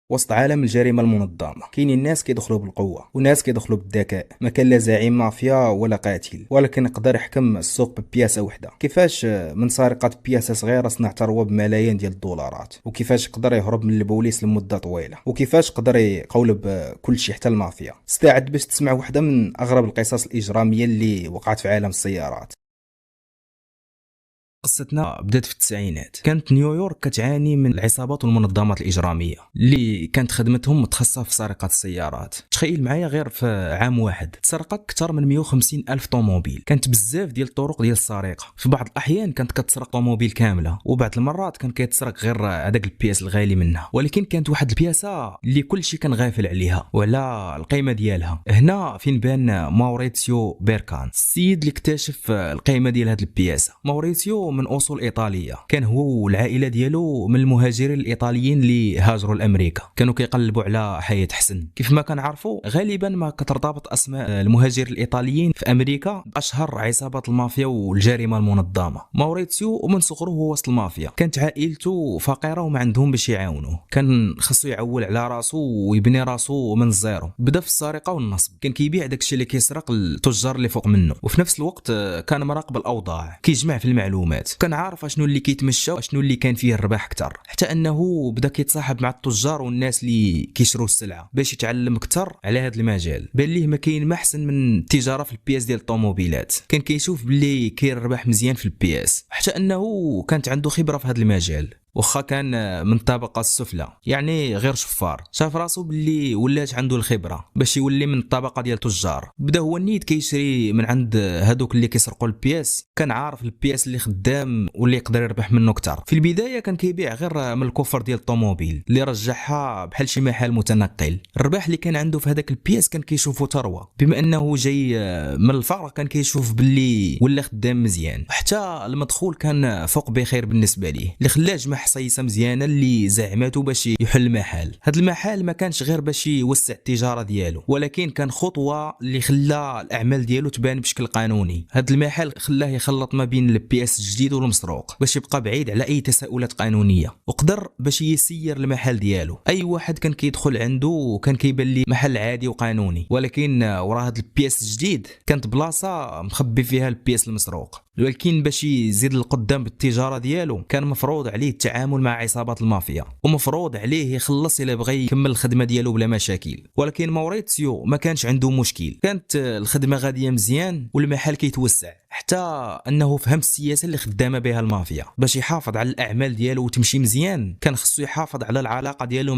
وسط عالم الجريمه المنظمه كاينين ناس كيدخلوا بالقوه وناس كيدخلوا بالذكاء. ما كان لا زعيم مافيا ولا قاتل، ولكن يقدر يحكم السوق ببياسه وحده. كيفاش من سرقه بياسه صغيره صنع ثروه بملايين ديال الدولارات، وكيفاش يقدر يهرب من البوليس لمده طويله، وكيفاش يقدر يقولب كل شيء حتى المافيا. استعد باش تسمع واحده من اغرب القصص الاجراميه اللي وقعت في عالم السيارات. قصتنا بدات في التسعينات. كانت نيويورك كتعاني من العصابات والمنظمات الإجرامية اللي كانت خدمتهم متخصصة في سرقة السيارات. تخيل معايا غير في عام واحد تسرق أكثر من 150 ألف طوموبيل. كانت بزاف ديال الطرق ديال السرقة. في بعض الأحيان كانت كتسرق طوموبيل كاملة، وبعض المرات كان كيتسرق غير هذاك البياس الغالي منها. ولكن كانت واحد البياسة اللي كل شيء كان غافل عليها وعلى القيمة ديالها. هنا فين بان ماوريتسيو بيركان، السيد اللي اكتشف القيمة ديال هذه البياسة. ماوريتسيو من اصول ايطاليه، كان هو والعائله ديالو من المهاجرين الايطاليين اللي هاجروا لامريكا. كانوا كيقلبوا على حياه حسن. كيف ما كنعرفوا غالبا ما كترتبط اسماء المهاجرين الايطاليين في امريكا باشهر عصابات المافيا والجريمه المنظمه. ماوريتسيو من صغره هو وسط المافيا. كانت عائلته فقيره وما عندهم باش يعاونوه. كان خصو يعول على راسو ويبني راسو من الزيرو. بدا في السرقه والنصب. كان كيبيع داكشي اللي كيسرق للتجار اللي فوق منه، وفي نفس الوقت كان مراقب الاوضاع، كيجمع في المعلومات. كان عارف اشنو اللي كيتمشى واشنو اللي كان فيه الربح اكثر. حتى انه بدا كيتصاحب مع التجار والناس اللي كيشروا السلعه باش يتعلم اكثر على هذا المجال. بان ليه ما كاين ما احسن من التجاره في البياس ديال الطوموبيلات. كان كيشوف باللي كاين الربح مزيان في البياس، حتى انه كانت عنده خبره في هذا المجال. وخا كان من الطبقه السفلى، يعني غير شفار، شاف راسو باللي ولات عنده الخبره باش يولي من الطبقه ديال التجار. بدا هو نيت كيشري من عند هذوك اللي كيسرقوا البياس. كان عارف البياس اللي خدام واللي يقدر يربح منه اكثر. في البدايه كان كيبيع غير من الكفر ديال الطوموبيل اللي رجعها بحال شي محل متنقل. الربح اللي كان عنده في هذاك البياس كان كيشوفه ثروه، بما انه جاي من الفقر. كان كيشوف باللي ولا خدام مزيان. حتى المدخول كان فوق بخير بالنسبه ليه، اللي خلاه جمع حصيصه مزيانه اللي زعماتو باش يحل محل. هذا المحل ما كانش غير باش يوسع التجاره ديالو، ولكن كان خطوه اللي خلى الاعمال ديالو تبان بشكل قانوني. هذا المحل خلاه يخلط ما بين البياس الجديد والمسروق باش يبقى بعيد على اي تساؤلات قانونيه، وقدر باش يسير المحل ديالو. اي واحد كان كيدخل عنده وكان كيبان ليه محل عادي وقانوني، ولكن ورا هذا البياس الجديد كانت بلاصه مخبي فيها البياس المسروق. ولكن باش يزيد القدام بالتجاره ديالو كان مفروض عليه التعامل مع عصابات المافيا، ومفروض عليه يخلص الا بغى يكمل الخدمه ديالو بلا مشاكل. ولكن ماوريتسيو ما كانش عنده مشكل. كانت الخدمه غاديه مزيان والمحل كيتوسع، حتى انه فهم السياسه اللي خدامه بها المافيا. باش يحافظ على الاعمال ديالو وتمشي مزيان كان خصو يحافظ على العلاقه ديالو